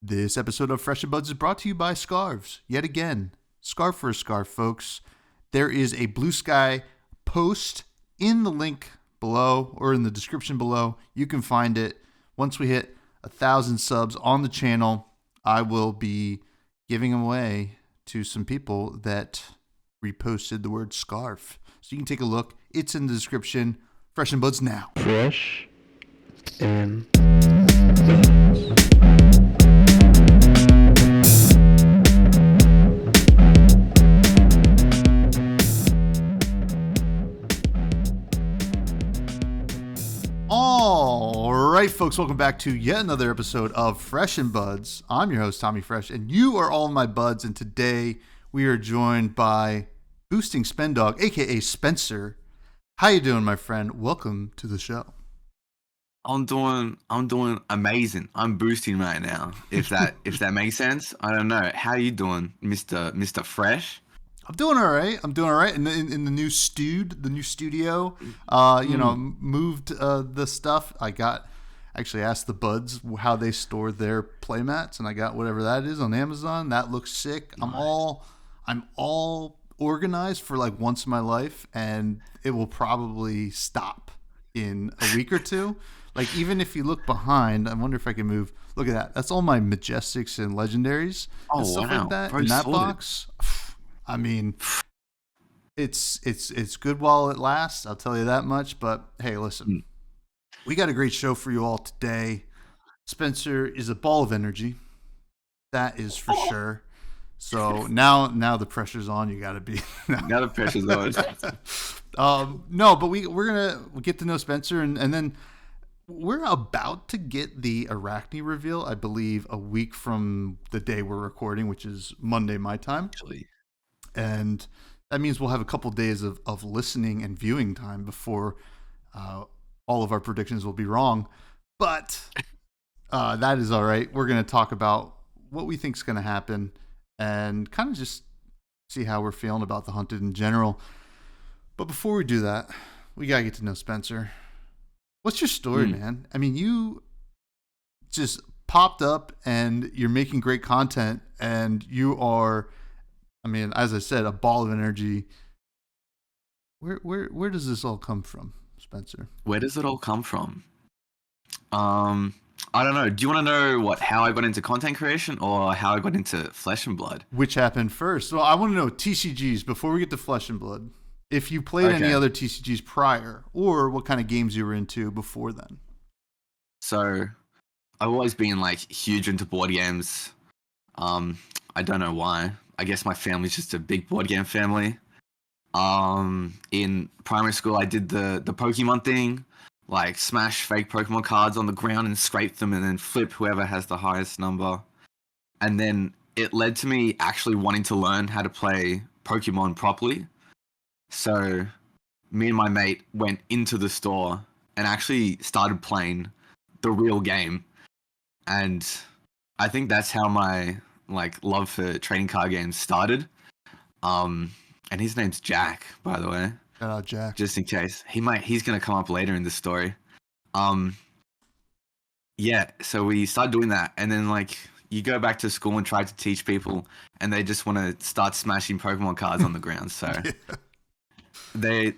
This episode of Fresh and Buds is brought to you by Scarves. Yet again, scarf for a scarf, folks. There is a Blue Sky post in the link below or in the description below. You can find it. Once we hit 1,000 subs on the channel, I will be giving them away to some people that reposted the word scarf. So you can take a look. It's in the description. Fresh and Buds now. Fresh and All right, folks, welcome back to yet another episode of Fresh and Buds. I'm your host, Tommy Fresh, and you are all my buds. And today we are joined by Boosting Spendog, aka Spencer. How you doing, my friend? Welcome to the show. I'm doing amazing. I'm boosting right now. If that makes sense. I don't know. How you doing, Mr. Fresh? I'm doing all right. In the new studio, moved the stuff. Actually asked the buds how they store their playmats, and I got whatever that is on Amazon. That looks sick. Nice. I'm all organized for like once in my life, and it will probably stop in a week or two. Like, even if you look behind, I wonder if I can move. Look at that. That's all my Majestics and Legendaries and stuff like that in that box. I mean, it's good while it lasts. I'll tell you that much. But hey, listen, we got a great show for you all today. Spencer is a ball of energy. That is for sure. So now the pressure's on. You got to be. Now the pressure's on. No, but we're gonna get to know Spencer, and then we're about to get the Arakni reveal. I believe a week from the day we're recording, which is Monday my time. Actually. And that means we'll have a couple days of listening and viewing time before all of our predictions will be wrong. But that is all right. We're going to talk about what we think is going to happen and kind of just see how we're feeling about the Hunted in general. But before we do that, we got to get to know Spencer. What's your story, man? I mean, you just popped up and you're making great content, and you are, I mean, as I said, a ball of energy. Where does this all come from, Spencer? Where does it all come from? I don't know. Do you want to know how I got into content creation or how I got into Flesh and Blood? Which happened first? Well, I want to know TCGs before we get to Flesh and Blood. If you played any other TCGs prior, or what kind of games you were into before then. So, I've always been like huge into board games. I don't know why. I guess my family's just a big board game family. In primary school, I did the Pokemon thing, like smash fake Pokemon cards on the ground and scrape them, and then flip whoever has the highest number. And then it led to me actually wanting to learn how to play Pokemon properly. So, me and my mate went into the store and actually started playing the real game. And I think that's how my love for trading card games started. And his name's Jack, by the way. Shout out Jack. Just in case. He's gonna come up later in the story. Yeah, so we started doing that, and then you go back to school and try to teach people, and they just want to start smashing Pokemon cards on the ground. So then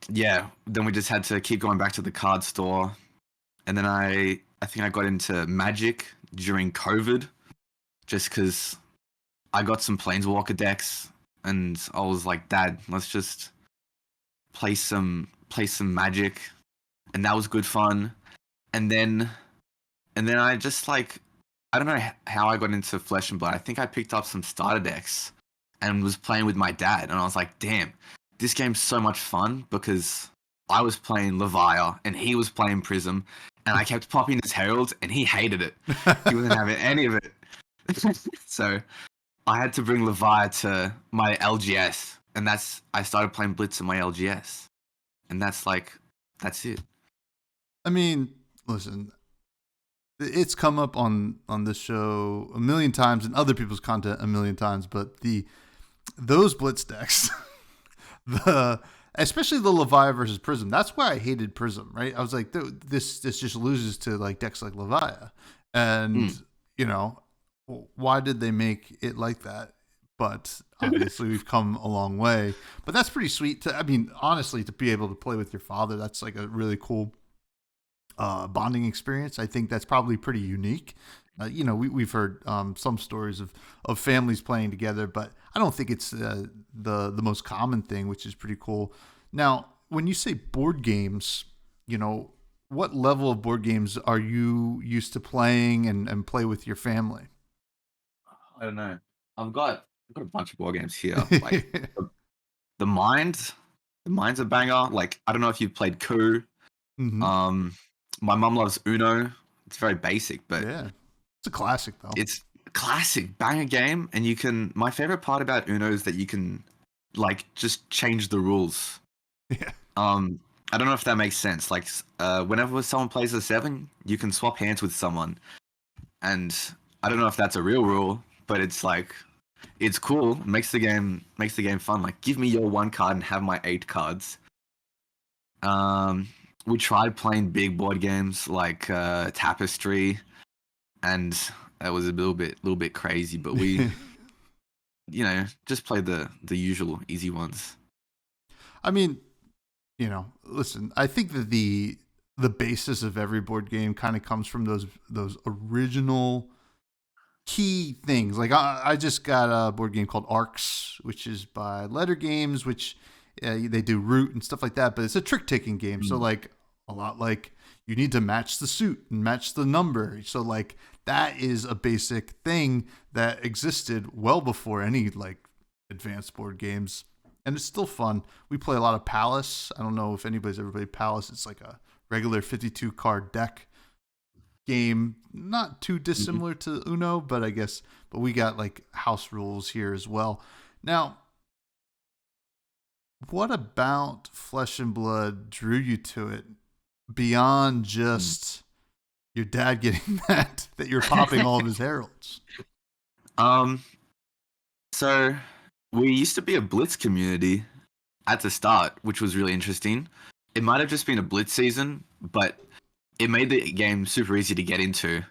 we just had to keep going back to the card store. And then I think I got into Magic during COVID, just because I got some Planeswalker decks, and I was like, Dad, let's just play some Magic, and that was good fun. And then I just I don't know how I got into Flesh and Blood. I think I picked up some starter decks and was playing with my dad, and I was like, damn, this game's so much fun, because I was playing Leviathan and he was playing Prism, and I kept popping his Heralds and he hated it. He wasn't having any of it. So I had to bring Leviathan to my LGS, and I started playing Blitz in my LGS. And that's it. I mean, listen, it's come up on this show a million times and other people's content a million times, but those Blitz decks, especially the Leviathan versus Prism, that's why I hated Prism, right? I was like, this just loses to decks like Leviathan. And why did they make it like that? But obviously, we've come a long way. But that's pretty sweet. I mean, honestly, to be able to play with your father, that's like a really cool bonding experience. I think that's probably pretty unique. We've heard some stories of families playing together, but I don't think it's the most common thing, which is pretty cool. Now, when you say board games, what level of board games are you used to playing and play with your family? I don't know. I've got a bunch of board games here. Like the Mind, the Mind's a banger. Like I don't know if you've played Coup. Hmm. My mum loves Uno. It's very basic, but Yeah, it's a classic though. it's a classic banger game. And you can. My favorite part about Uno is that you can, like, just change the rules. Yeah, I don't know if that makes sense. Like, whenever someone plays a 7, you can swap hands with someone, and I don't know if that's a real rule, but it's like, it's cool. Makes the game fun. Like, give me your 1 card and have my 8 cards. We tried playing big board games like Tapestry, and that was a little bit crazy. But we, just played the usual easy ones. I mean, listen, I think that the basis of every board game kind of comes from those original key things. Like I just got a board game called Arcs, which is by Letter Games, which they do Root and stuff like that. But it's a trick taking game, so like a lot like you need to match the suit and match the number. So like that is a basic thing that existed well before any like advanced board games. And it's still fun. We play a lot of Palace. I don't know if anybody's ever played Palace. It's like a regular 52 card deck game, not too dissimilar to Uno, but we got like house rules here as well. Now, what about Flesh and Blood drew you to it beyond just your dad getting that you're popping all of his heralds? So we used to be a Blitz community at the start, which was really interesting. It might have just been a Blitz season, but it made the game super easy to get into.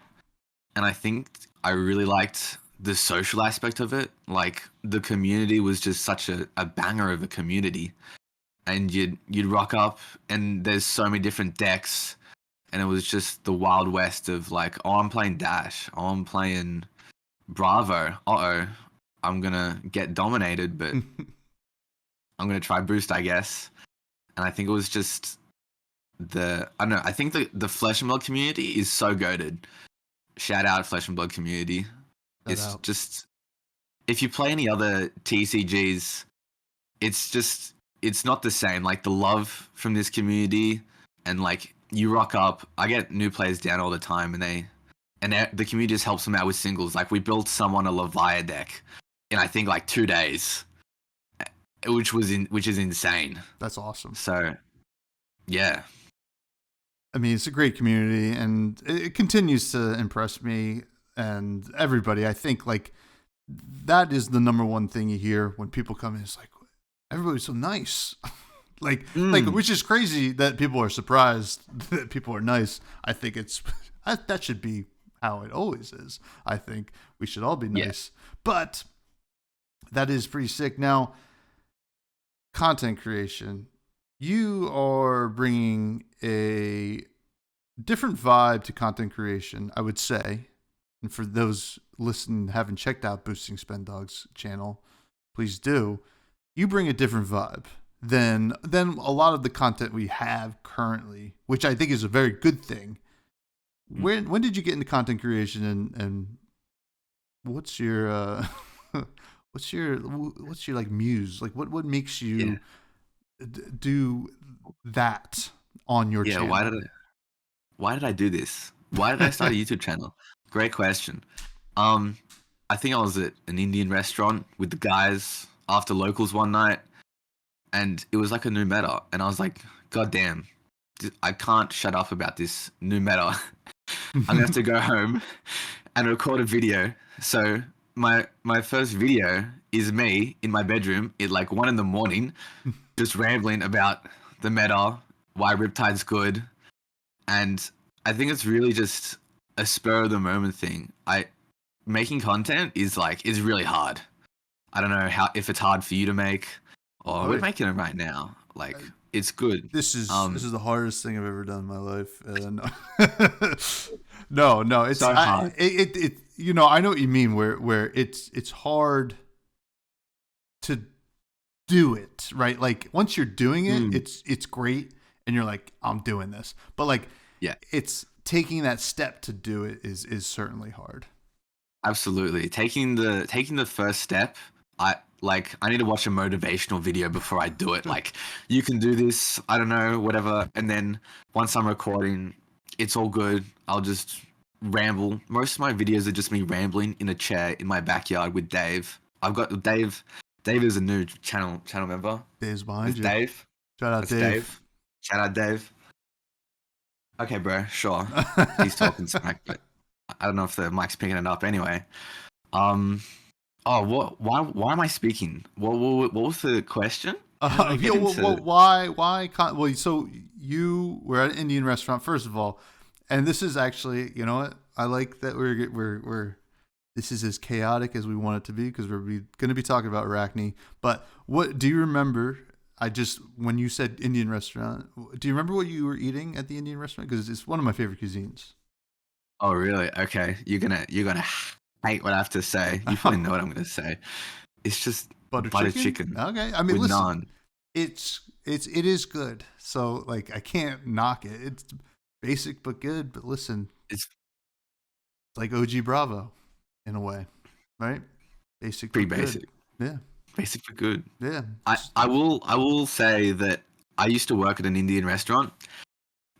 And I think I really liked the social aspect of it. Like, the community was just such a banger of a community. And you'd rock up, and there's so many different decks, and it was just the Wild West of like, oh, I'm playing Dash, oh, I'm playing Bravo, I'm gonna get dominated, but I'm gonna try Boost, I guess. And I think it was just I don't know, I think the Flesh and Blood community is so goated. Shout out Flesh and Blood community. It's just, if you play any other TCGs, it's not the same. Like, the love from this community, and like, you rock up, I get new players down all the time, and the community just helps them out with singles. Like, we built someone a Leviathan deck in, I think, like 2 days, which is insane. That's awesome. So, yeah. I mean, it's a great community, and it continues to impress me and everybody. I think like that is the number one thing you hear when people come in. It's like, everybody's so nice. like, which is crazy that people are surprised that people are nice. I think that should be how it always is. I think we should all be nice, but that is pretty sick. Now, content creation. You are bringing a different vibe to content creation, I would say. And for those listening haven't checked out Boosting Spendog's channel, please do. You bring a different vibe than a lot of the content we have currently, which I think is a very good thing. When did you get into content creation, and what's your what's your like muse? Like what makes you do that on your channel? Why did I do this? Why did I start a YouTube channel? Great question. I think I was at an Indian restaurant with the guys after locals one night, and it was like a new meta, and I was like, God damn, I can't shut up about this new meta. I'm gonna have to go home and record a video. So my first video is me in my bedroom at like 1 a.m, just rambling about the meta, why Riptide's good. And I think it's really just a spur of the moment thing. making content is really hard. I don't know if it's hard for you to make, or we're making it right now. Like it's good. This is the hardest thing I've ever done in my life. No, it's so hard. It you know, I know what you mean. Where it's hard to do it, right? Like once you're doing it, it's great, and you're like, I'm doing this. But like, yeah, it's taking that step to do it is certainly hard. Absolutely, taking the first step. I need to watch a motivational video before I do it. Like, you can do this. I don't know, whatever. And then once I'm recording, it's all good. I'll just ramble. Most of my videos are just me rambling in a chair in my backyard with Dave. I've got Dave. Dave is a new channel member. Dave's behind you. Dave. Shout out Dave. Shout out Dave. Okay, bro. Sure. He's talking smack, but I don't know if the mic's picking it up. Anyway. Oh, what? Why am I speaking? What was the question? Why can't? Well, so you were at an Indian restaurant, first of all, and this is actually, you know what? I like that we're this is as chaotic as we want it to be because we're going to be talking about Arakni. But what do you remember? When you said Indian restaurant, do you remember what you were eating at the Indian restaurant? Because it's one of my favorite cuisines. Oh, really? Okay, you're gonna hate what I have to say. You probably know what I'm gonna say. It's just butter chicken. Okay, I mean, listen, naan. It is good. So like, I can't knock it. It's basic but good. But listen, it's like OG Bravo in a way, right? Basic, pretty basic. Yeah, basic but good. Yeah. I will say that I used to work at an Indian restaurant.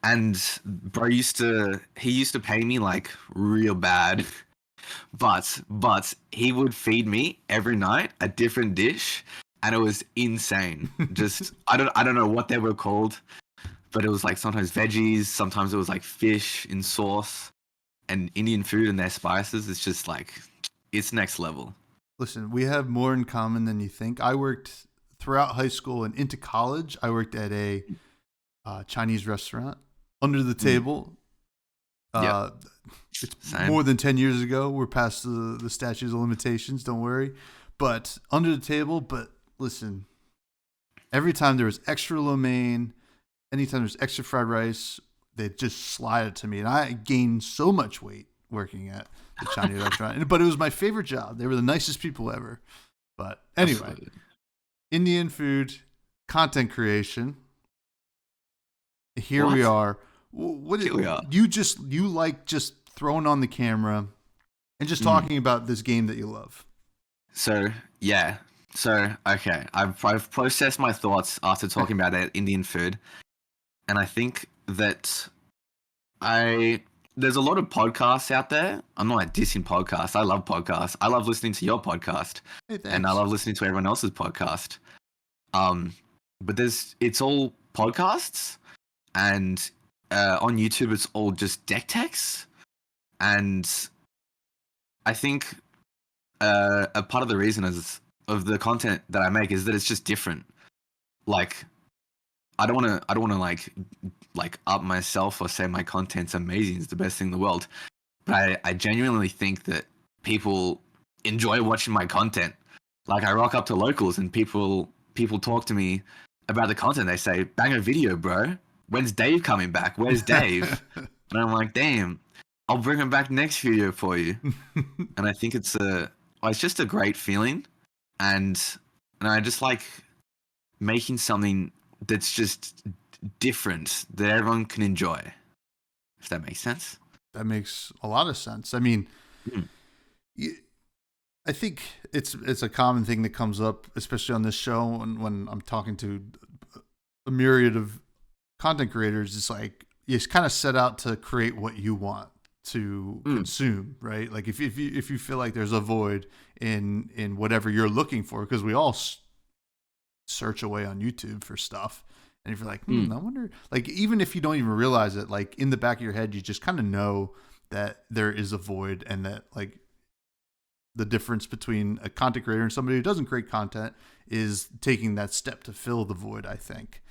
And bro he used to pay me like real bad, but he would feed me every night a different dish, and it was insane. Just I don't know what they were called, but it was like sometimes veggies, sometimes it was like fish in sauce, and Indian food and their spices. It's just like it's next level. Listen, we have more in common than you think. I worked throughout high school and into college. I worked at a Chinese restaurant. Under the table. It's Same. more than 10 years ago. We're past the statutes of limitations. Don't worry. But under the table. But listen, every time there was extra lo mein, anytime there's extra fried rice, they just slide it to me. And I gained so much weight working at the Chinese restaurant. But it was my favorite job. They were the nicest people ever. But anyway, Absolutely. Indian food, content creation. Here we are. What is you like just throwing on the camera and just talking about this game that you love? So okay, I've processed my thoughts after talking about that Indian food, and I think that there's a lot of podcasts out there. I'm not like dissing podcasts. I love podcasts. I love listening to your podcast, and I love listening to everyone else's podcast. But it's all podcasts, and on YouTube, it's all just deck techs. And I think a part of the reason of the content that I make is that it's just different. Like, I don't want to like up myself or say my content's amazing. It's the best thing in the world. But I genuinely think that people enjoy watching my content. Like, I rock up to locals and people talk to me about the content. They say, "Bang a video, bro. When's Dave coming back? Where's Dave?" And I'm like, damn, I'll bring him back next video for you. And I think it's just a great feeling. And I just like making something that's just different that everyone can enjoy. If that makes sense. That makes a lot of sense. I mean, I think it's a common thing that comes up, especially on this show when I'm talking to a myriad of content creators. It's like you kind of set out to create what you want to consume, right? Like if you feel like there's a void in whatever you're looking for, because we all search away on YouTube for stuff, and if you're like, I wonder, like even if you don't even realize it, like in the back of your head, you just kind of know that there is a void, and that like the difference between a content creator and somebody who doesn't create content is taking that step to fill the void, I think,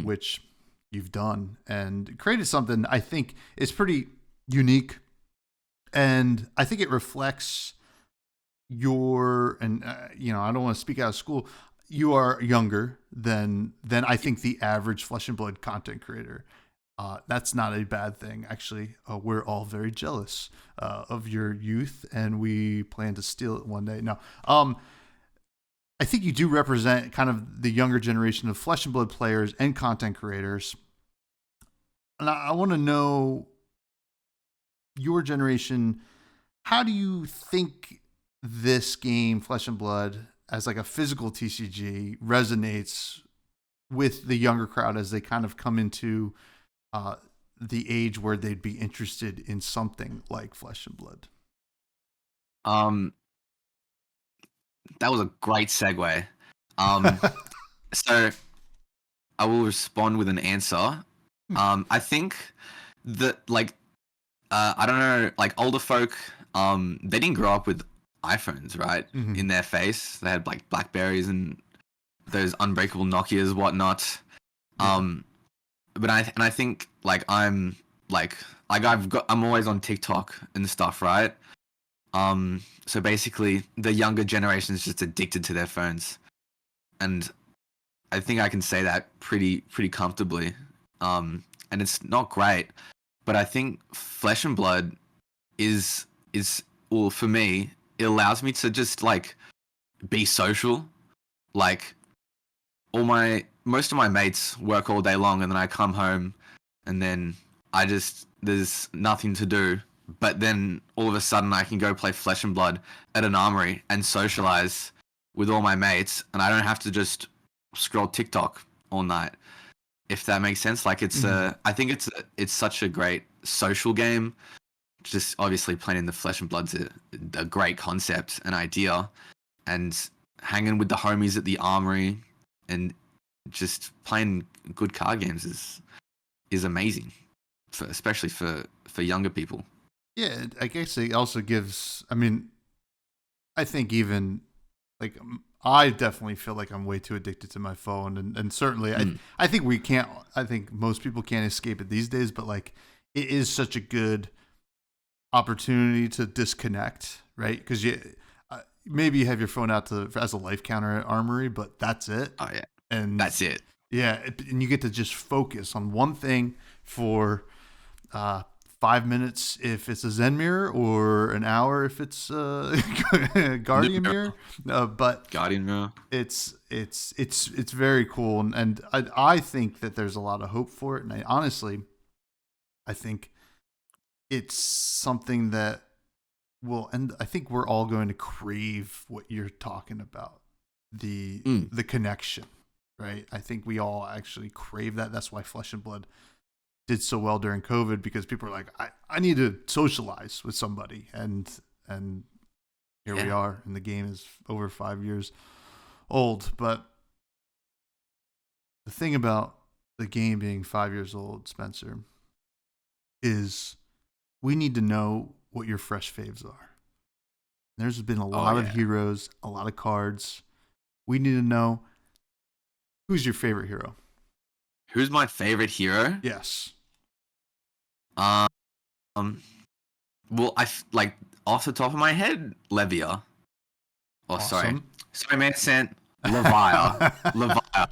which you've done and created something I think is pretty unique And I think it reflects your, and I don't want to speak out of school. You are younger than I think the average Flesh and Blood content creator. That's not a bad thing. Actually, we're all very jealous of your youth, and we plan to steal it one day. No, I think you do represent kind of the younger generation of Flesh and Blood players and content creators. And I want to know, your generation, how do you think this game, Flesh and Blood, as like a physical TCG, resonates with the younger crowd as they kind of come into the age where they'd be interested in something like Flesh and Blood? That was a great segue. So I will respond with an answer. I think that, like, I don't know, like, older folk, they didn't grow up with iPhones, right? Mhm. In their face. They had like Blackberries and those unbreakable Nokias, whatnot. But I think, like, I'm always on TikTok and stuff, right? So basically the younger generation is just addicted to their phones. And I think I can say that pretty comfortably. And it's not great, but I think Flesh and Blood is well, for me, it allows me to just, like, be social. Like, most of my mates work all day long, and then I come home and then there's nothing to do. But then all of a sudden I can go play Flesh and Blood at an armory and socialize with all my mates, and I don't have to just scroll TikTok all night. If that makes sense. Like, it's I think it's such a great social game. Just obviously playing the Flesh and Blood's a great concept and idea, and hanging with the homies at the armory and just playing good card games is amazing, especially for younger people. Yeah, I guess it also gives. I mean, I think even like I definitely feel like I'm way too addicted to my phone, and certainly I think we can't. I think most people can't escape it these days, but like it is such a good opportunity to disconnect, right? Because maybe you have your phone out as a life counter at Armory, but that's it. Oh yeah, And that's it. Yeah, and you get to just focus on one thing for 5 minutes if it's a Zen mirror, or an hour if it's Guardian mirror. But Guardian mirror. It's very cool, and I think that there's a lot of hope for it. And I think it's something that will, and I think we're all going to crave what you're talking about, the connection, right? I think we all actually crave that. That's why Flesh and Blood did so well during COVID, because people are like, I need to socialize with somebody, and here we are, and the game is over 5 years old. But the thing about the game being 5 years old, Spencer, is we need to know what your fresh faves are. There's been a lot of heroes, a lot of cards. We need to know, who's your favorite hero? Who's my favorite hero? Yes. Well, like, off the top of my head, Levia. Oh, Awesome. sorry, man. Sent Levia. Levia.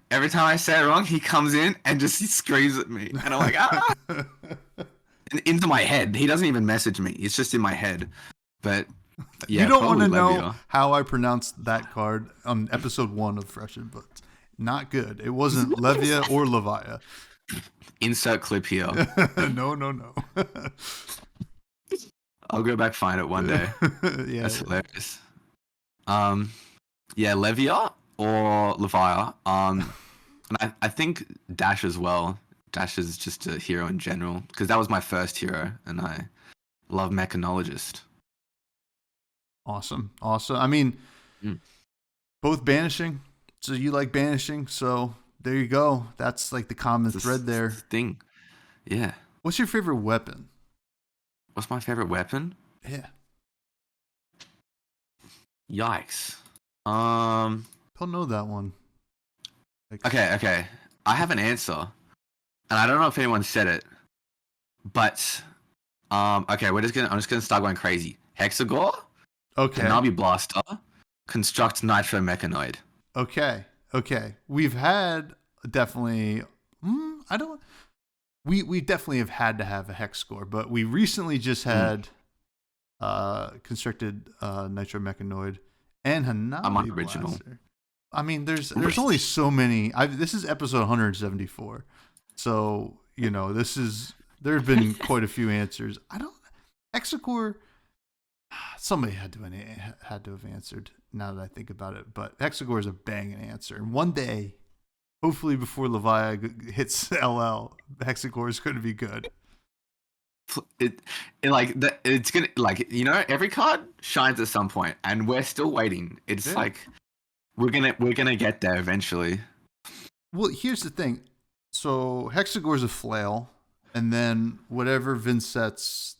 Every time I say it wrong, he comes in and just he screams at me, and I'm like, ah. Into my head. He doesn't even message me. It's just in my head. But yeah, you don't want to Levia. know how I pronounced that card on episode 1 of Fresh and Blood. Not good. It wasn't Levia or Levia. Insert clip here. No. I'll go back find it one day. Yeah, that's hilarious. Yeah, Levia or Levia. And I think Dash as well. Dash is just a hero in general, because that was my first hero, and I love Mechanologist. Awesome. I mean, both banishing. So you like banishing. So there you go. That's like the common thread there. Thing. Yeah. What's your favorite weapon? What's my favorite weapon? Yeah. Yikes. Don't know that one. Like, Okay. I have an answer, and I don't know if anyone said it, but Okay, I'm just gonna start going crazy. Hexagore, Okay. Hanabi Blaster, Construct Nitro Mechanoid. Okay. Okay. We've had definitely. I don't. We definitely have had to have a hex score, but we recently just had constructed Nitro Mechanoid and I'm Hanabi unoriginal. Blaster. I mean, there's only so many. This is episode 174, so there's been quite a few answers. I don't Hexacore. Somebody had to have answered. Now that I think about it, but Hexacore is a banging answer. And one day, hopefully before Levia hits LL, Hexacore is going to be good. It's gonna every card shines at some point, and we're still waiting. It's like we're gonna get there eventually. Well, here's the thing. So Hexagore is a flail, and then whatever Vincett's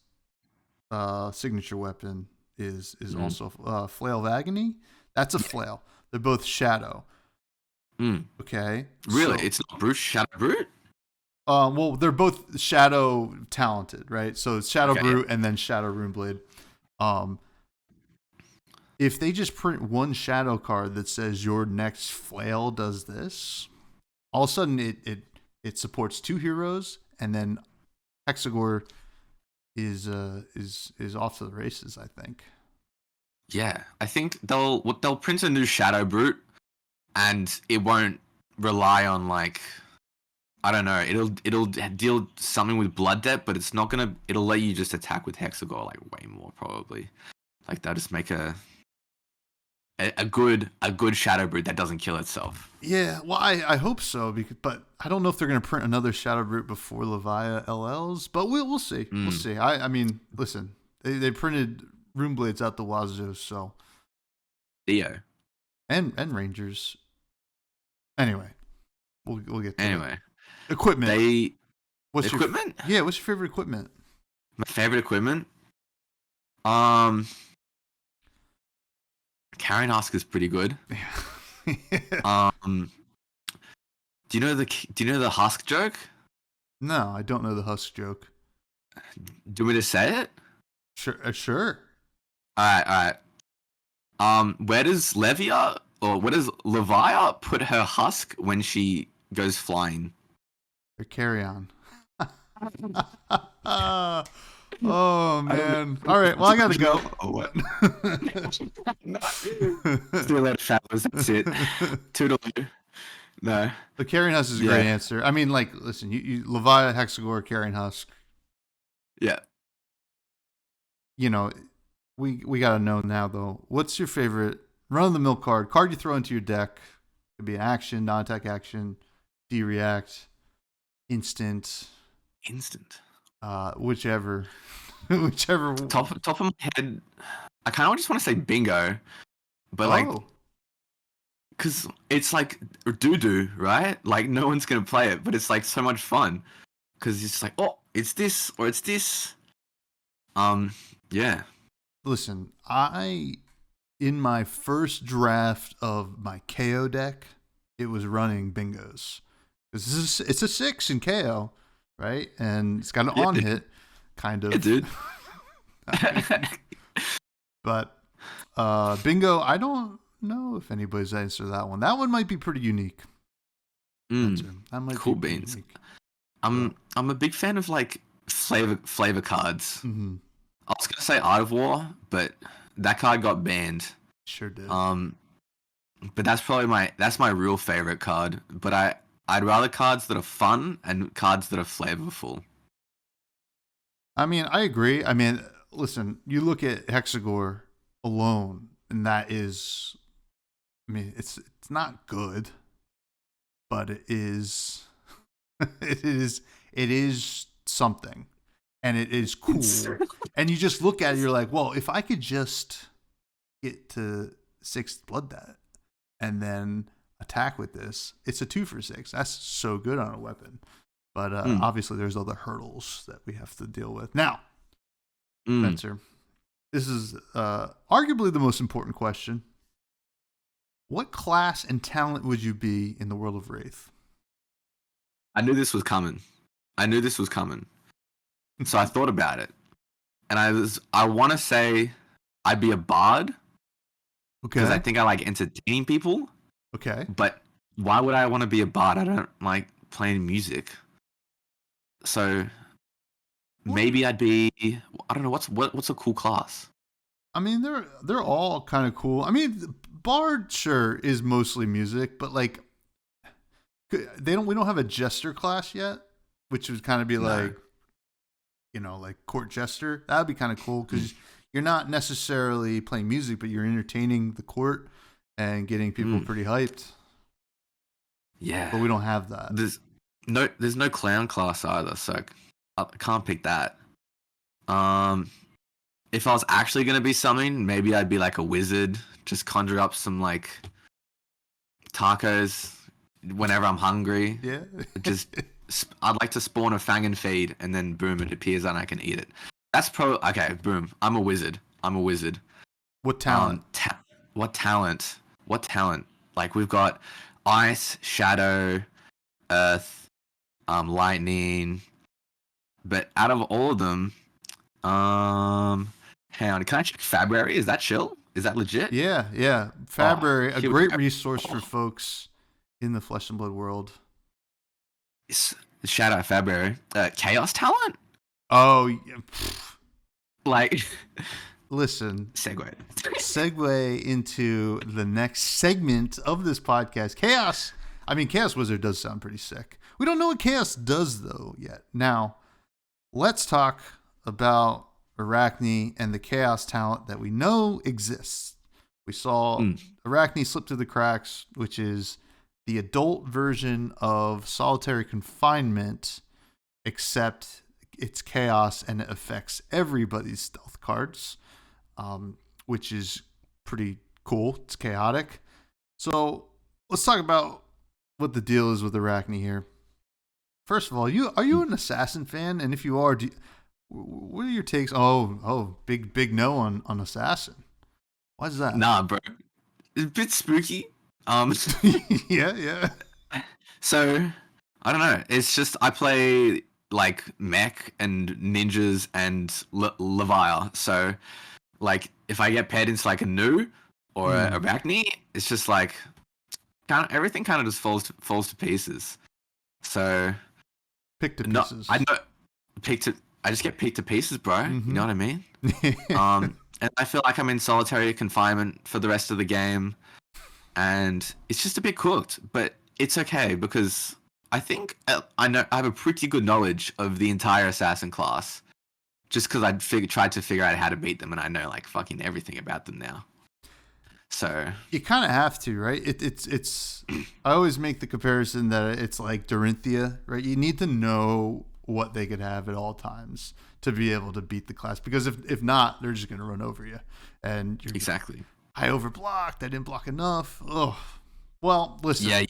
signature weapon is also Flail of Agony. That's a flail. They're both shadow. Okay. Really, so, it's not Brute Shadow Brute. Well, they're both shadow talented, right? So it's Shadow Brute and then Shadow Runeblade. If they just print one shadow card that says your next flail does this, all of a sudden it supports 2 heroes, and then Hexagore is off to the races, I think. Yeah, I think they'll print a new Shadow Brute, and it won't rely on I don't know. It'll deal something with blood debt, but it's not gonna. It'll let you just attack with Hexagore way more probably. They'll just make a good Shadow Brute that doesn't kill itself. Yeah, well, I hope so, but I don't know if they're gonna print another Shadow Brute before Levia LLs, but we'll see. We'll see. I mean, listen, they printed Runeblades out the wazoo, so Theo and Rangers. Anyway, we'll get to anyway. It. Equipment. What's equipment? What's your favorite equipment? My favorite equipment? Carrying Husk is pretty good. Do you know the Husk joke? No, I don't know the Husk joke. Do you want me to say it? Sure. All right. Where does Levia put her husk when she goes flying? Her carry-on. Oh man! All right, well I gotta go. See you later, fellas. That's it. Toodaloo. No. The Carrion Husk is a great answer. I mean, listen, you Levia, Hexagore, Carrion Husk. Yeah. We gotta know now though. What's your favorite run-of-the-mill card you throw into your deck? Could be an action, non-attack action, D-react, instant. Whichever. Top of my head, I kind of just want to say bingo, but because it's like doo-doo, right? No one's gonna play it, but it's so much fun because it's it's this or it's this. Yeah. Listen, in my first draft of my KO deck, it was running bingos. It's a 6 in KO, right? And it's got an on hit, kind of. Yeah, dude. But bingo, I don't know if anybody's answered that one. That one might be pretty unique. That might cool be beans. Unique. I'm a big fan of flavor cards. Mm-hmm. I was gonna say Art of War, but that card got banned. Sure did. But that's probably my real favorite card. But I'd rather cards that are fun and cards that are flavorful. I mean, I agree. I mean, listen, you look at Hexagore alone, and that is, I mean, it's not good, but it is, it is something, and it is cool. And you just look at it, you're like, well, if I could just get to 6 blood debt and then attack with this, it's a 2 for 6. That's so good on a weapon. But obviously, there's other hurdles that we have to deal with. Now, Spencer, this is arguably the most important question. What class and talent would you be in the world of Wraith? I knew this was coming. So I thought about it. and I want to say I'd be a bard because I Okay. think I like entertaining people. Okay. But why would I want to be a bard? I don't like playing music. So maybe I'd be. I don't know what's a cool class. I mean, they're all kind of cool. I mean, Bard sure is mostly music, but like we don't have a jester class yet, which would kind of be No. like, like court jester. That'd be kind of cool because you're not necessarily playing music, but you're entertaining the court and getting people pretty hyped. Yeah. But we don't have that. There's no clown class either, so I can't pick that. If I was actually gonna be something, maybe I'd be like a wizard, just conjure up some like tacos whenever I'm hungry. Yeah. I'd like to spawn a fang and feed, and then boom, it appears and I can eat it. That's okay. Boom, I'm a wizard. What talent? What talent? What talent? Like we've got ice, shadow, earth, lightning. But out of all of them, hang on, can I check February? Is that chill? Is that legit? Yeah. February, a great go. resource for folks in the Flesh and Blood world. Shout out February. Chaos talent? Oh, yeah. Like, listen. Segue into the next segment of this podcast. Chaos Wizard does sound pretty sick. We don't know what Chaos does, though, yet. Now, let's talk about Arakni and the Chaos talent that we know exists. We saw Arakni slip through the cracks, which is the adult version of solitary confinement, except it's Chaos and it affects everybody's stealth cards, which is pretty cool. It's chaotic. So let's talk about what the deal is with Arakni here. First of all, are you an Assassin fan? And if you are, what are your takes? Oh, big no on Assassin. Why is that? Nah, bro. It's a bit spooky. Yeah. So I don't know. It's just I play like mech and ninjas and Leviathan. So like if I get paired into like a Nu or a Arakni, it's just like everything kind of just falls to pieces. So pick to pieces. I just get picked to pieces, bro. Mm-hmm. You know what I mean? And I feel like I'm in solitary confinement for the rest of the game, and it's just a bit cooked. But it's okay because I think I have a pretty good knowledge of the entire assassin class, just because I tried to figure out how to beat them, and I know like fucking everything about them now. So you kind of have to, right? It's. I always make the comparison that it's like Dorinthia, right? You need to know what they could have at all times to be able to beat the class, because if not, they're just going to run over you, and you're exactly. I overblocked. I didn't block enough. Oh, well, listen. Yeah.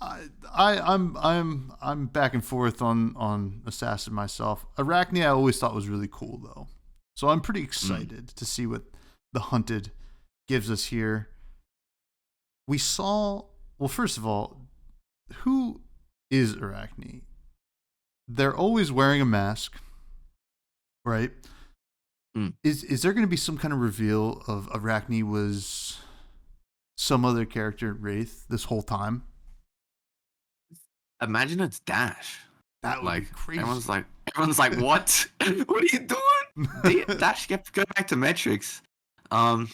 I'm back and forth on Assassin myself. Arakni I always thought was really cool though, so I'm pretty excited to see what the Hunted gives us here. We saw, well, first of all, who is Arakni? They're always wearing a mask, right? Is there going to be some kind of reveal of Arakni was some other character in Wraith this whole time? Imagine it's Dash. That would be crazy. Everyone's like, what? What are you doing? Dash, go back to metrics. I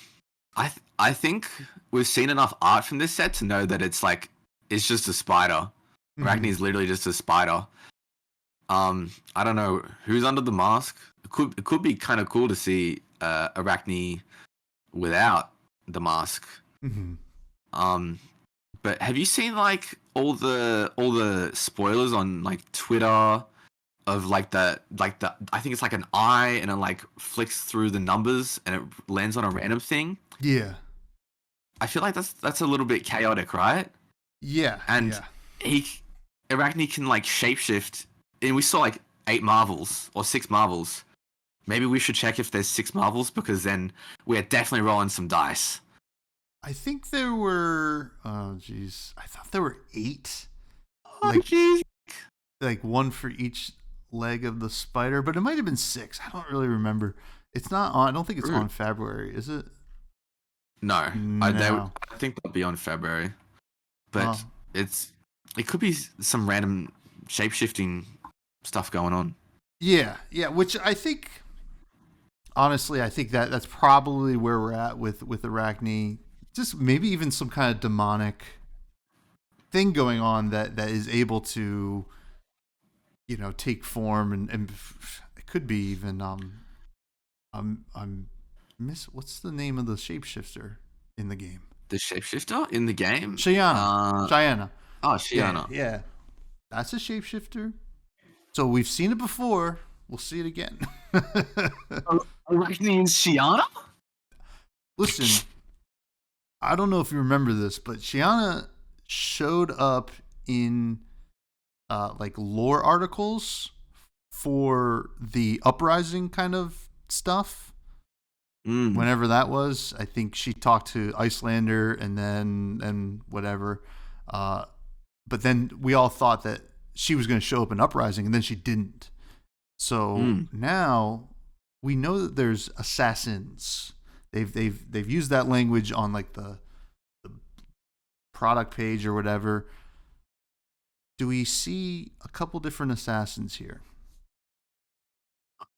think we've seen enough art from this set to know that it's just a spider. Arakni is literally just a spider. I don't know who's under the mask. It could be kind of cool to see Arakni without the mask. But have you seen like all the spoilers on like Twitter of like the I think it's like an eye and it like flicks through the numbers and it lands on a random thing? Yeah. I feel like that's a little bit chaotic, right? Yeah. And Arakni can like shapeshift, and we saw like 8 marvels or 6 marvels. Maybe we should check if there's 6 marvels, because then we're definitely rolling some dice. I think there were. Oh, jeez. I thought there were 8. Oh, jeez. Like one for each leg of the spider, but it might have been 6. I don't really remember. It's not on. I don't think it's Ooh. on February, is it? No, No. I think that'll be on February, but Oh. it could be some random shape-shifting stuff going on. Yeah, which I think, honestly, I think that's probably where we're at with Arakni. Just maybe even some kind of demonic thing going on that is able to, take form and it could be even I'm what's the name of the shapeshifter in the game? The shapeshifter in the game? Shyana. Oh, Shiana. Yeah. That's a shapeshifter. So we've seen it before. We'll see it again. Arakni and Shiana? Listen, I don't know if you remember this, but Shiana showed up in like lore articles for the uprising kind of stuff. Whenever that was, I think she talked to Icelander and whatever. But then we all thought that she was going to show up in Uprising, and then she didn't. So now we know that there's assassins. They've used that language on like the product page or whatever. Do we see a couple different assassins here?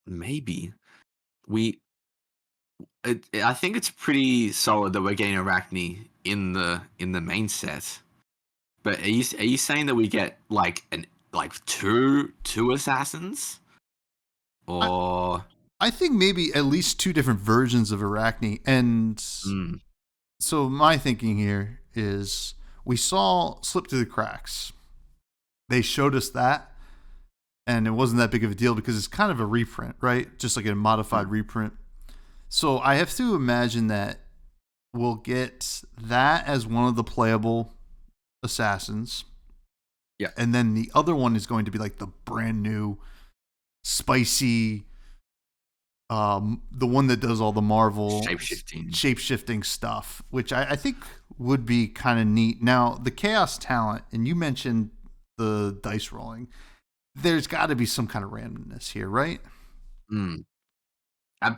Maybe. I think it's pretty solid that we're getting Arakni in the main set. But are you saying that we get like two assassins? Or I think maybe at least 2 different versions of Arakni. And so my thinking here is we saw Slip Through the Cracks. They showed us that, and it wasn't that big of a deal because it's kind of a reprint, right? Just like a modified reprint. So I have to imagine that we'll get that as one of the playable assassins. Yeah. And then the other one is going to be like the brand new spicy the one that does all the Marvel shape-shifting stuff, which I think would be kind of neat. Now, the Chaos talent, and you mentioned the dice rolling, there's got to be some kind of randomness here, right?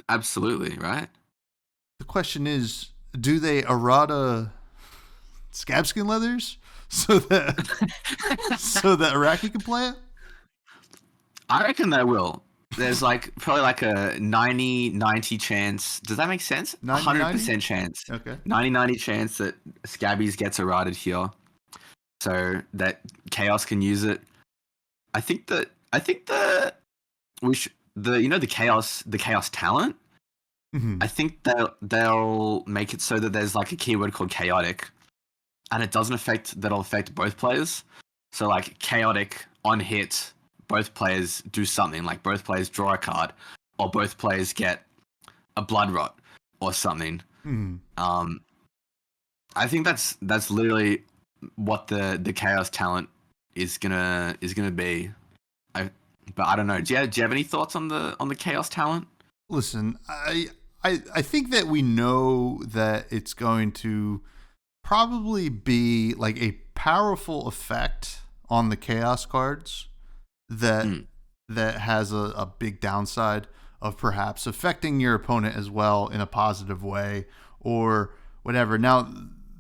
Absolutely, right? The question is, do they errata scab skin leathers so that Arakni can play it? I reckon they will. There's probably a 90 chance. Does that make sense? 100% chance. Okay. 90 chance that Scabbies gets errated here, so that Chaos can use it. I think the Chaos talent. Mm-hmm. I think they'll make it so that there's like a keyword called chaotic, and it doesn't that'll affect both players. So like chaotic on hit, both players do something, like both players draw a card, or both players get a blood rot or something. Mm-hmm. I think that's literally what the Chaos talent is gonna be. But I don't know. Do you have any thoughts on the Chaos talent? Listen, I think that we know that it's going to probably be like a powerful effect on the Chaos cards that has a big downside of perhaps affecting your opponent as well in a positive way or whatever. Now,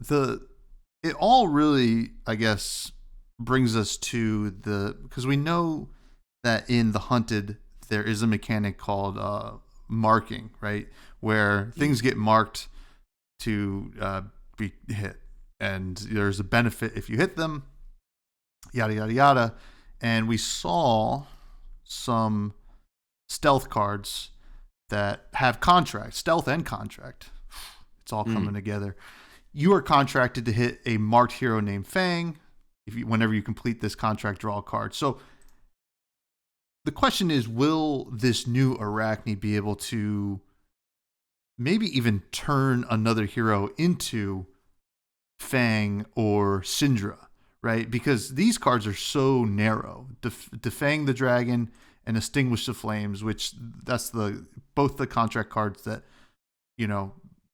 it all really, I guess, brings us to because we know that in the Hunted there is a mechanic called marking, right, where things get marked to be hit, and there's a benefit if you hit them, yada yada yada. And we saw some stealth cards that have stealth and contract. It's all coming together. You are contracted to hit a marked hero named Fang whenever you complete this contract, draw a card. So the question is, will this new Arakni be able to maybe even turn another hero into Fang or Syndra, right? Because these cards are so narrow. Defang the Dragon and Extinguish the Flames, which that's both the contract cards that,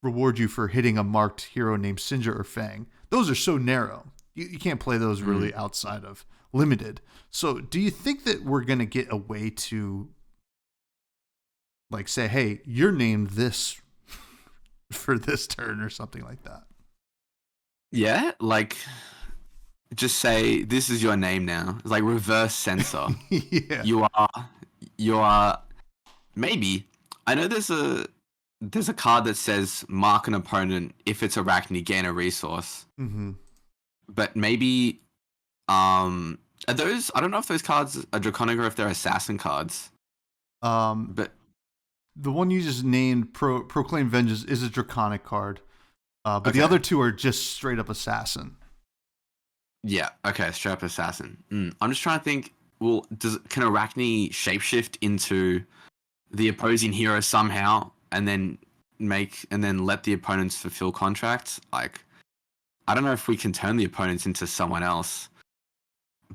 reward you for hitting a marked hero named Syndra or Fang. Those are so narrow. You can't play those really outside of limited. So do you think that we're going to get a way to like say, hey, you're named this for this turn or something like that? Yeah, like just say this is your name now. It's like reverse censor. Yeah. You are maybe. I know there's a card that says mark an opponent if it's Arakni, gain a resource. Mm-hmm. But maybe are those, I don't know if those cards are draconic or if they're assassin cards. But the one you just named, Proclaim Vengeance, is a draconic card. But okay. the other two are just straight up assassin. Yeah, okay, straight up assassin. I'm just trying to think, well, can Arakni shapeshift into the opposing hero somehow and then let the opponents fulfill contracts? Like, I don't know if we can turn the opponents into someone else,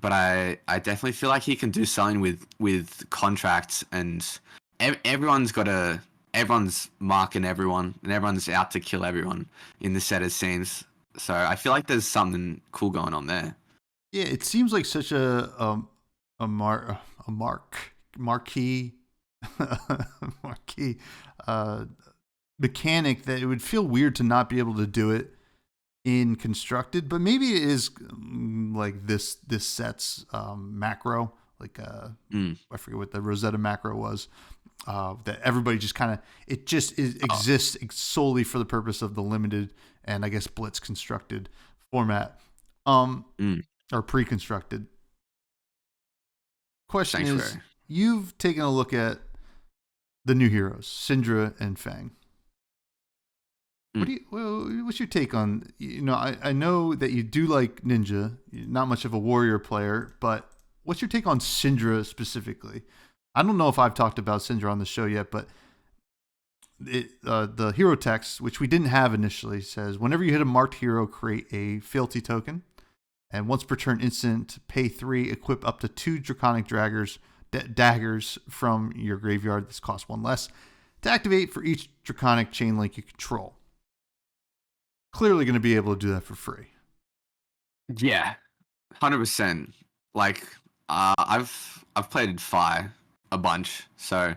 but I definitely feel like he can do something with contracts, and everyone's marking everyone, and everyone's out to kill everyone in the set, it seems. So I feel like there's something cool going on there. Yeah, it seems like such a marquee marquee mechanic that it would feel weird to not be able to do it in constructed, but maybe it is like this set's macro, like I forget what the Rosetta macro was, that everybody just kind of exists solely for the purpose of the limited and I guess blitz constructed format, or pre-constructed. Question is, you've taken a look at the new heroes, Syndra and Fang. What's your take on, I know that you do like Ninja, you're not much of a warrior player, but what's your take on Syndra specifically? I don't know if I've talked about Syndra on the show yet, but the hero text, which we didn't have initially, says whenever you hit a marked hero, create a fealty token, and once per turn instant, pay 3, equip up to 2 draconic daggers from your graveyard. This costs 1 less to activate for each draconic chain link you control. Clearly going to be able to do that for free. Yeah, 100%. Like, I've played Fire a bunch, so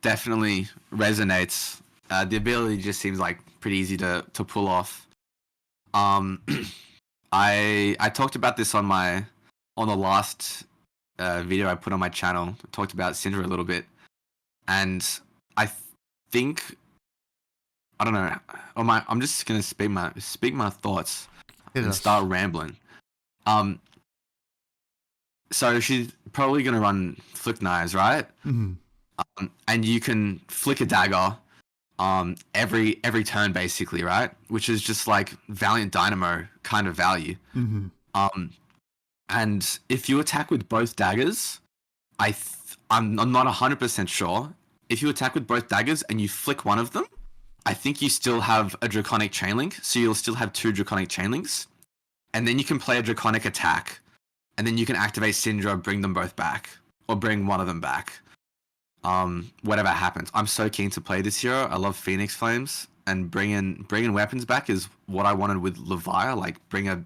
definitely resonates. The ability just seems like pretty easy to pull off. I talked about this on the last video I put on my channel. I talked about Syndra a little bit, and I think, I don't know. I'm just gonna speak my thoughts and start rambling. So she's probably gonna run Flick Knives, right? Mm-hmm. And you can flick a dagger, every turn basically, right? Which is just like Valiant Dynamo kind of value. Mm-hmm. And if you attack with both daggers, I'm not 100% sure. If you attack with both daggers and you flick one of them, I think you still have a Draconic Chainlink, so you'll still have 2 Draconic Chainlinks. And then you can play a Draconic attack, and then you can activate Syndra, bring them both back, or bring one of them back. Whatever happens. I'm so keen to play this hero. I love Phoenix Flames, and bringing weapons back is what I wanted with Leviah, like bring a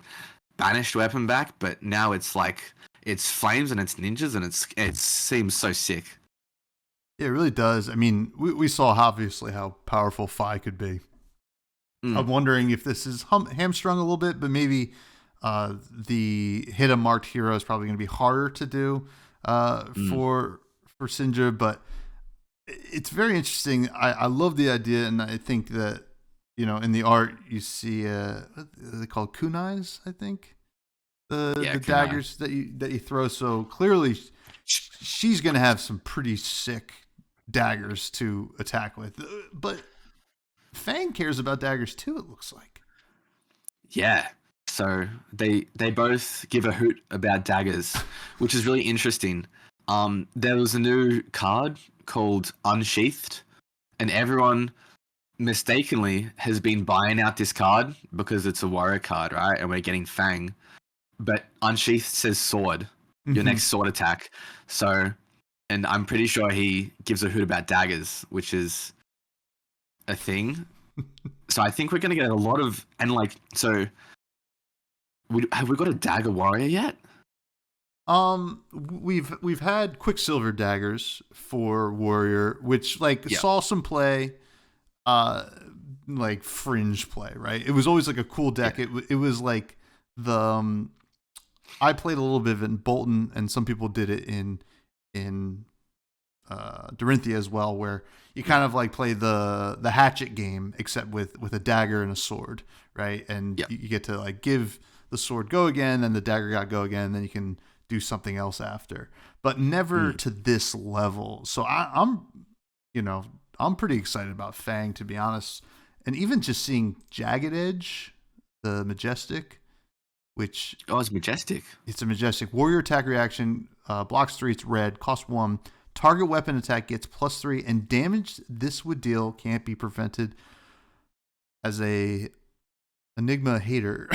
banished weapon back, but now it's like, it's flames and it's ninjas, and it seems so sick. It really does. I mean, we saw obviously how powerful Phi could be. I'm wondering if this is hamstrung a little bit, but maybe the hit a marked hero is probably going to be harder to do for Syndra, but it's very interesting. I love the idea, and I think that, in the art you see they're called kunais, I think. The daggers that you throw. So clearly she's going to have some pretty sick daggers to attack with, but Fang cares about daggers too, it looks like. Yeah, so they both give a hoot about daggers, which is really interesting. There was a new card called Unsheathed, and everyone mistakenly has been buying out this card because it's a warrior card, right? And we're getting Fang, but Unsheathed says sword, your next sword attack. So, and I'm pretty sure he gives a hoot about daggers, which is a thing. So I think we're going to get a lot of, and like, so have we got a dagger warrior yet? We've had Quicksilver daggers for Warrior, which like saw some play, like fringe play, right? It was always like a cool deck. It was like the I played a little bit of it in Bolton, and some people did it in Dorinthia as well, where you kind of like play the hatchet game, except with a dagger and a sword, right? And you get to like give the sword go again, then the dagger got go again, then you can do something else after, but never to this level. So I'm pretty excited about Fang, to be honest, and even just seeing Jagged Edge, the Majestic, which it's Majestic. It's a Majestic warrior attack reaction. Blocks 3. It's red. Costs 1. Target weapon attack gets +3, and damage this would deal can't be prevented. As a Enigma hater,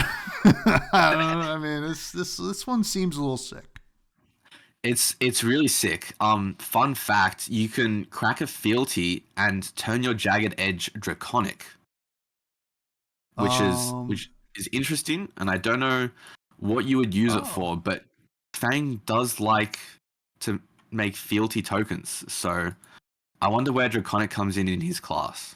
I mean, this one seems a little sick. It's really sick. Fun fact: you can crack a fealty and turn your Jagged Edge Draconic, which is interesting. And I don't know what you would use it for, but Fang does like to make fealty tokens, so I wonder where Draconic comes in his class.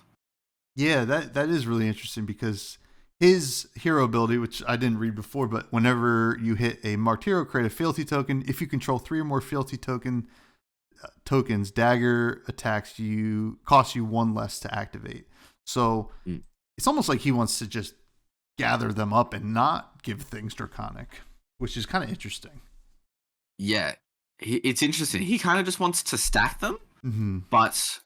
Yeah, that is really interesting, because his hero ability, which I didn't read before, but whenever you hit a marked hero, create a fealty token. If you control 3 or more fealty tokens, dagger attacks cost you 1 less to activate. So it's almost like he wants to just gather them up and not give things Draconic, which is kind of interesting. Yeah, it's interesting. He kind of just wants to stack them, but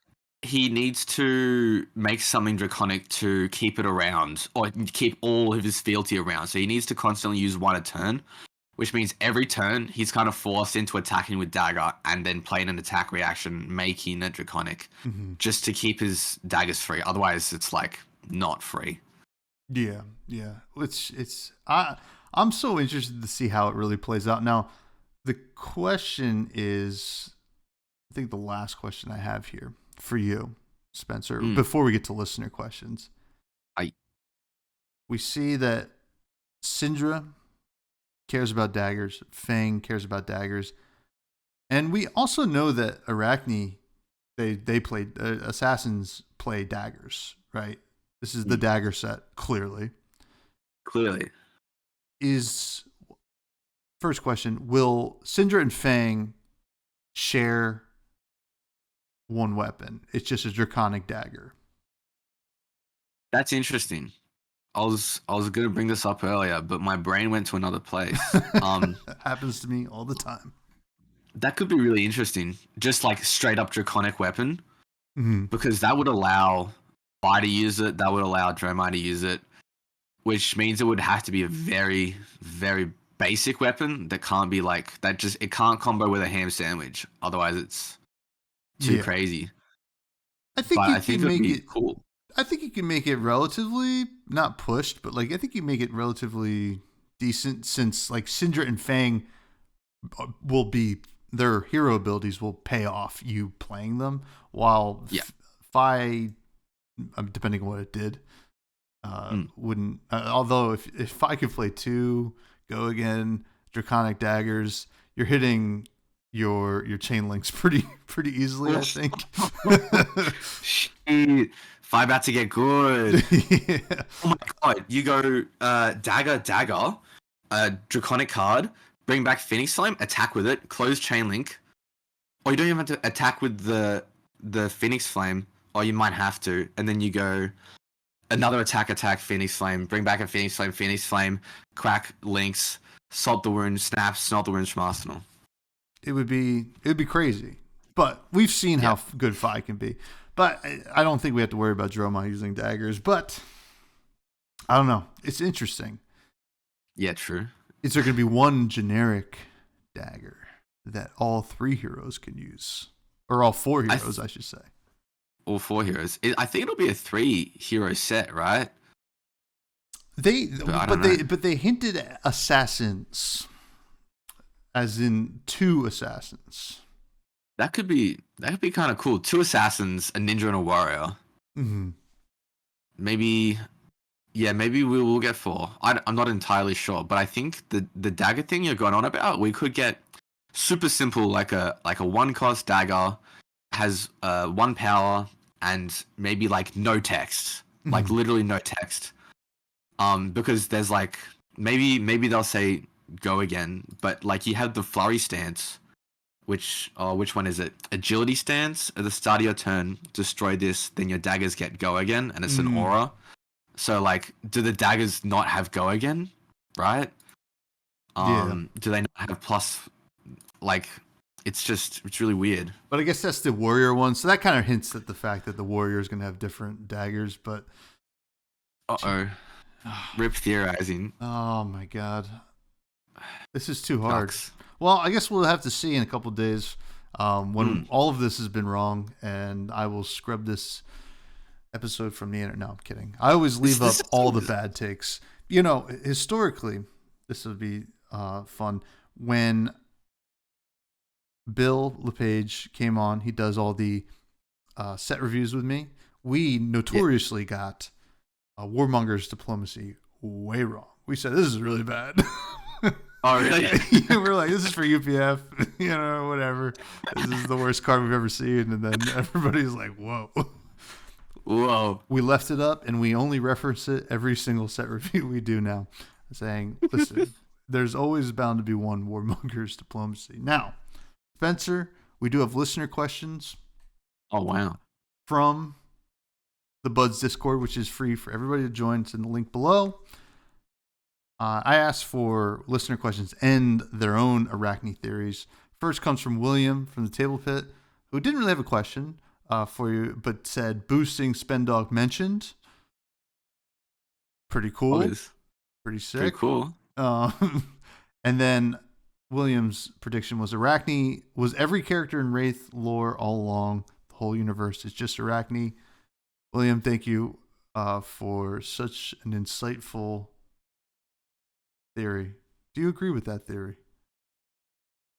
he needs to make something Draconic to keep it around, or keep all of his fealty around. So he needs to constantly use 1 a turn, which means every turn he's kind of forced into attacking with dagger and then playing an attack reaction, making it Draconic, just to keep his daggers free. Otherwise, it's like not free. Yeah. I'm so interested to see how it really plays out. Now, the question is, I think the last question I have here for you, Spencer, before we get to listener questions. We see that Syndra cares about daggers, Fang cares about daggers, and we also know that Arakni, they played assassins play daggers, right? This is the dagger set, clearly. First question, will Syndra and Fang share one weapon? It's just a Draconic dagger. That's interesting. I was going to bring this up earlier, but my brain went to another place. Happens to me all the time. That could be really interesting. Just like straight up Draconic weapon, because that would allow Vi to use it. That would allow Dromai to use it, which means it would have to be a very, very basic weapon that can't be like that. It can't combo with a ham sandwich. Otherwise, it's too crazy. I think you can make it cool. I think you can make it relatively not pushed, but like I think you make it relatively decent, since like Syndra and Fang will be, their hero abilities will pay off you playing them, while Fi, depending on what it did, wouldn't. Although if Fi could play 2, go again, Draconic daggers, you're hitting your chain links pretty easily, I think. Shit. Fi about to get good. Yeah. Oh my god, you go dagger, Draconic card, bring back Phoenix Flame, attack with it, close chain link. Or you don't even have to attack with the Phoenix Flame, or you might have to, and then you go another attack, Phoenix Flame, bring back a Phoenix Flame, crack links, salt the wound, snap, snort the wounds from Arsenal. It would be crazy, but we've seen how good Fi can be. But I don't think we have to worry about Dromai using daggers. But I don't know. It's interesting. Yeah, true. Is there going to be one generic dagger that all 3 heroes can use, or all 4 heroes, I should say? All 4 heroes. I think it'll be a 3 hero set, right? But they hinted at assassins, as in 2 assassins. That could be kind of cool. 2 assassins, a ninja and a warrior. Maybe we will get 4. I'm not entirely sure, but I think the dagger thing you're going on about, we could get super simple, like a 1-cost dagger, has 1 power and maybe like no text, like literally no text. Because there's like maybe they'll say go again, but like you have the flurry stance, which one is it? Agility stance. At the start of your turn, destroy this, then your daggers get go again, and it's an aura. So like, do the daggers not have go again? Right? Do they not have plus? Like, it's really weird. But I guess that's the warrior one, so that kind of hints at the fact that the warrior is going to have different daggers. But Rip theorizing. Oh my god, this is too hard. Well, I guess we'll have to see in a couple of days when all of this has been wrong, and I will scrub this episode from the internet. No, I'm kidding. I always leave up all the bad takes. You know, historically, this would be fun. When Bill LePage came on, he does all the set reviews with me. We notoriously got Warmonger's Diplomacy way wrong. We said, this is really bad. Oh, really? We're like, this is for UPF, you know, whatever. This is the worst card we've ever seen. And then everybody's like, whoa. Whoa. We left it up, and we only reference it every single set review we do now, saying, listen, there's always bound to be one Warmonger's Diplomacy. Now, Spencer, we do have listener questions. Oh, wow. From the Buds Discord, which is free for everybody to join. It's in the link below. I asked for listener questions and their own Arakni theories. First comes from William from the Table Pit, who didn't really have a question for you, but said boosting Spendog mentioned. Pretty cool. Pretty sick. Pretty cool. And then William's prediction was Arakni was every character in Wraith lore all along. The whole universe is just Arakni. William, thank you for such an insightful theory. Do you agree with that theory?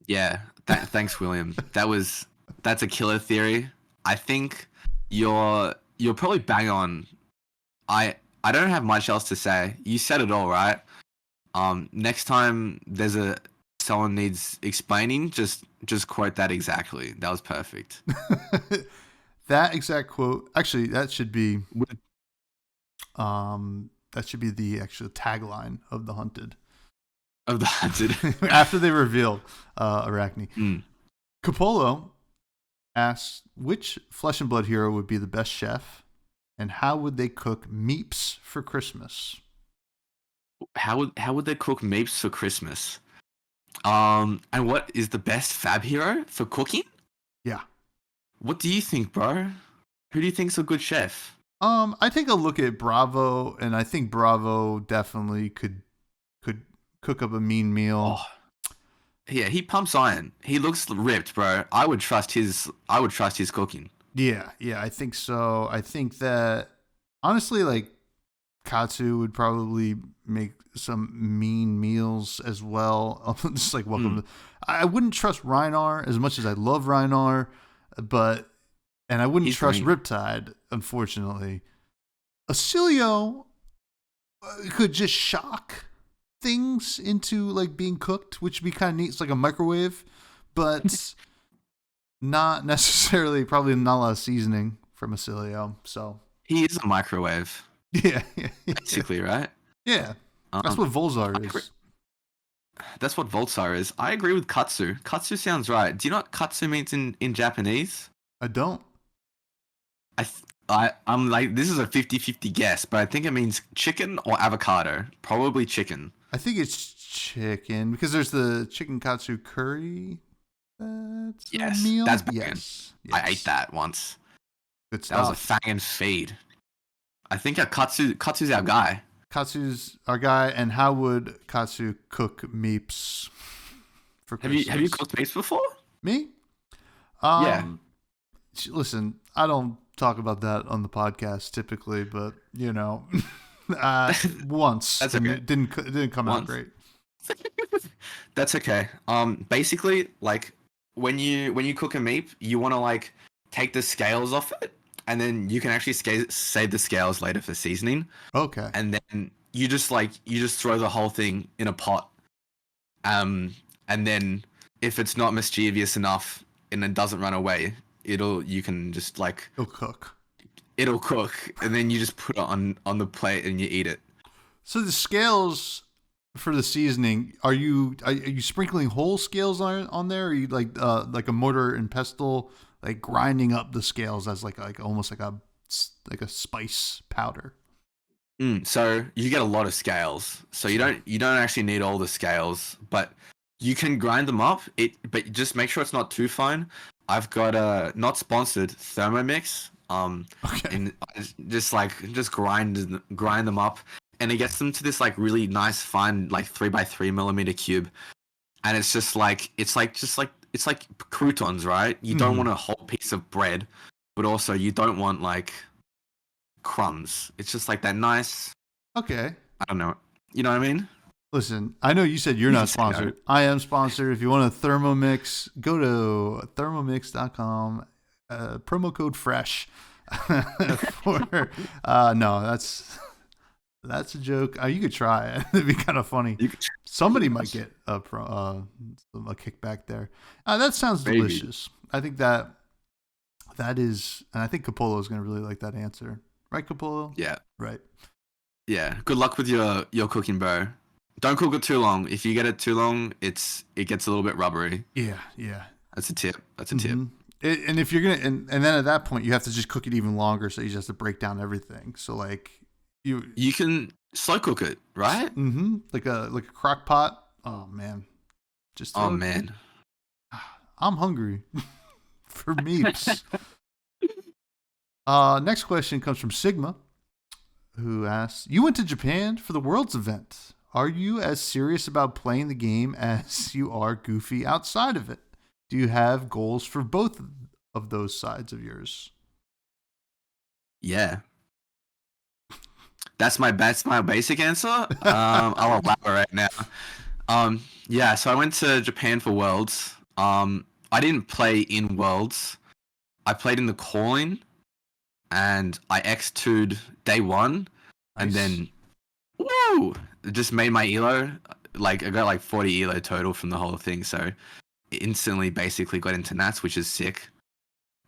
Yeah. Thanks, William. That's a killer theory. I think you're probably bang on. I don't have much else to say. You said it all, right? Next time someone needs explaining, just quote that exactly. That was perfect. That exact quote. Actually, that should be the actual tagline of the Hunted. Of the Hunted. After they reveal Arakni. Capolo asks, which Flesh and Blood hero would be the best chef, and how would they cook meeps for Christmas? How would they cook meeps for Christmas? And what is the best fab hero for cooking? Yeah. What do you think, bro? Who do you think's a good chef? I take a look at Bravo, and I think Bravo definitely could cook up a mean meal. Oh. Yeah, he pumps iron. He looks ripped, bro. I would trust his cooking. Yeah, I think so. I think that honestly, like, Katsu would probably make some mean meals as well. Just like welcome to, I wouldn't trust Reinar as much as I love Reinar, and I wouldn't trust Riptide, unfortunately. Acilio could just shock things into like being cooked, which would be kind of neat. It's like a microwave, but not necessarily, probably not a lot of seasoning from Acilio. So he is a microwave. Yeah. Basically, right? Yeah. That's what Volzar is. That's what Volzar is. I agree with Katsu. Katsu sounds right. Do you know what Katsu means in Japanese? I don't. I'm like, this is a 50-50 guess, but I think it means chicken or avocado. Probably chicken. I think it's chicken because there's the chicken katsu curry. That's a meal. That's bacon. Yes. I ate that once. Good That was stuff. a fangin' feed. I think Katsu's our guy. Katsu's our guy, and how would Katsu cook meeps for Christmas? Have you cooked meeps before? Me? Yeah. Listen, I don't talk about that on the podcast typically, but you know, once. That's okay. It didn't come out great. That's okay. Basically, like when you cook a meat, you want to like take the scales off it, and then you can actually save the scales later for seasoning. Okay. And then you just throw the whole thing in a pot, and then if it's not mischievous enough and it doesn't run away, you can just like It'll cook. it'll cook, and then you just put it on the plate and you eat it. So the scales for the seasoning, are you sprinkling whole scales on there? Or are you like a mortar and pestle, like grinding up the scales as like almost like a spice powder? So you get a lot of scales. So you don't actually need all the scales, but you can grind them up. But just make sure it's not too fine. I've got a not sponsored Thermomix. Okay. And just grind them up, and it gets them to this like really nice fine like 3x3 millimeter cube, and it's like croutons, right? You don't want a whole piece of bread, but also you don't want like crumbs. It's just like that nice. Okay. I don't know. You know what I mean? Listen, I know you said you're not sponsored. I am sponsored. If you want a Thermomix, go to thermomix.com. Promo code fresh for no, that's a joke. You could try it. It'd be kind of funny. Somebody might get a kickback there. That sounds delicious. I think that is, and I think Capolo is going to really like that answer, right, Capolo? Yeah. Right. Yeah. Good luck with your cooking, bro. Don't cook it too long. If you get it too long, it gets a little bit rubbery. Yeah. That's a tip. Tip. And if you're gonna, and then at that point you have to just cook it even longer, so you just have to break down everything. So like you can slow cook it, right? Mm-hmm. Like a crock pot. Oh man, man, I'm hungry for meats. Next question comes from Sigma, who asks, "You went to Japan for the Worlds event. Are you as serious about playing the game as you are goofy outside of it? Do you have goals for both of those sides of yours?" Yeah. That's my basic answer. I'll elaborate now. Yeah, so I went to Japan for Worlds. I didn't play in Worlds. I played in the calling, and I X2'd day one, Nice. and then woo! It just made my elo. Like I got like 40 elo total from the whole thing, so instantly basically got into Nats, which is sick.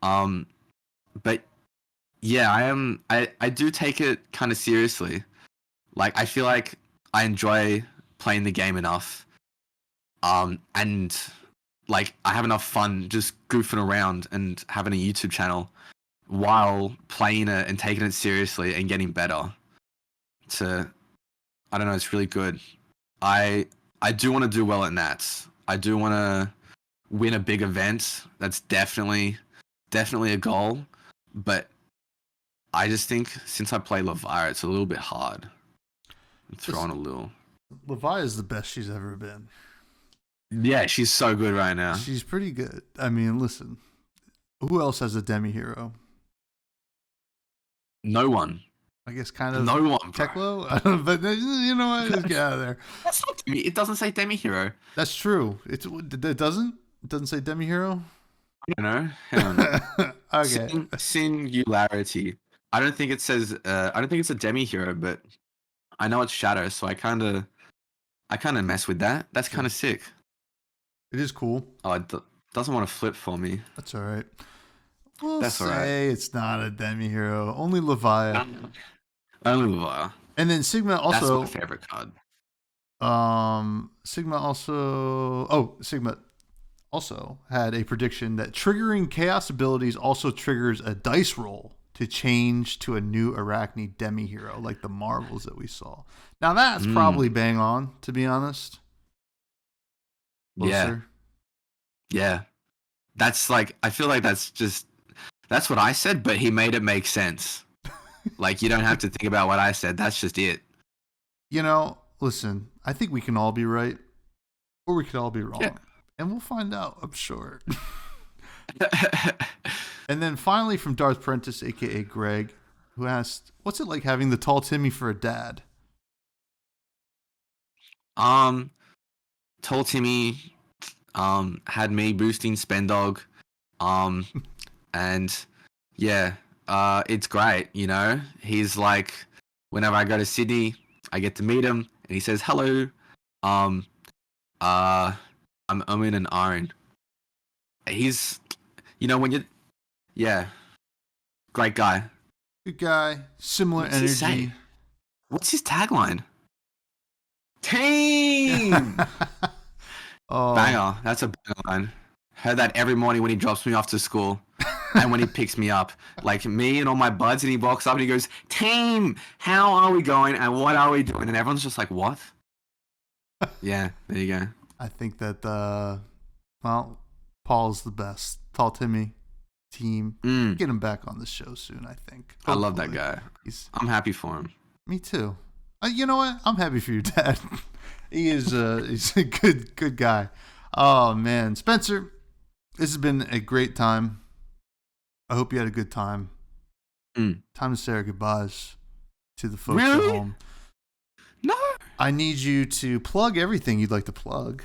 But yeah, I do take it kind of seriously. Like I feel like I enjoy playing the game enough. And like I have enough fun just goofing around and having a YouTube channel while playing it and taking it seriously and getting better. I don't know, it's really good. I do want to do well at Nats. I do want to win a big event. That's definitely a goal. But I just think since I play Leviah, it's a little bit hard. I'm throwing a little. Leviah is the best she's ever been. Yeah, she's so good right now. She's pretty good. I mean, listen, who else has a demi hero? No one. I guess kind of no one. Teklo, but you know what? Just get out of there. That's not demi. It doesn't say demi hero. That's true. It doesn't. It doesn't say demi hero. I don't know. Hang on. Okay. Singularity. I don't think it says. I don't think it's a demi hero, but I know it's shadow, so I kind of mess with that. That's kind of sick. It is cool. Oh, it doesn't want to flip for me. That's all right. We'll That's say all right. It's not a demi hero. Only Leviah. Only Leviah. And then Sigma also. That's my favorite card. Sigma also had a prediction that triggering chaos abilities also triggers a dice roll to change to a new Arakni demi hero, like the Marvels that we saw. Now that's probably bang on, to be honest. Closer. Yeah. That's like, I feel like that's what I said, but he made it make sense. Like, you don't have to think about what I said. That's just it. You know, listen, I think we can all be right, or we could all be wrong. Yeah. And we'll find out, I'm sure. And then finally from Darth Prentice, a.k.a. Greg, who asked, what's it like having the tall Timmy for a dad? Tall Timmy had me boosting Spendog. And yeah, it's great, you know. He's like, whenever I go to Sydney, I get to meet him and he says hello. I'm in an iron. He's, when you, yeah, great guy. Good guy. Similar What's he say? energy. What's his tagline? Team! Oh, Banger. That's a banger line. Heard that every morning when he drops me off to school. And when he picks me up, like me and all my buds, and he walks up and he goes, "Team, how are we going and what are we doing?" And everyone's just like, "What?" Yeah, there you go. I think that well, Paul's the best. Tall Timmy team. Get him back on the show soon. I think. I love that Hopefully. guy. I'm happy for him. Me too. You know what? I'm happy for your dad. He's a good guy. Oh man, Spencer, this has been a great time. I hope you had a good time. Time to say our goodbyes to the folks at home. No. I need you to plug everything you'd like to plug,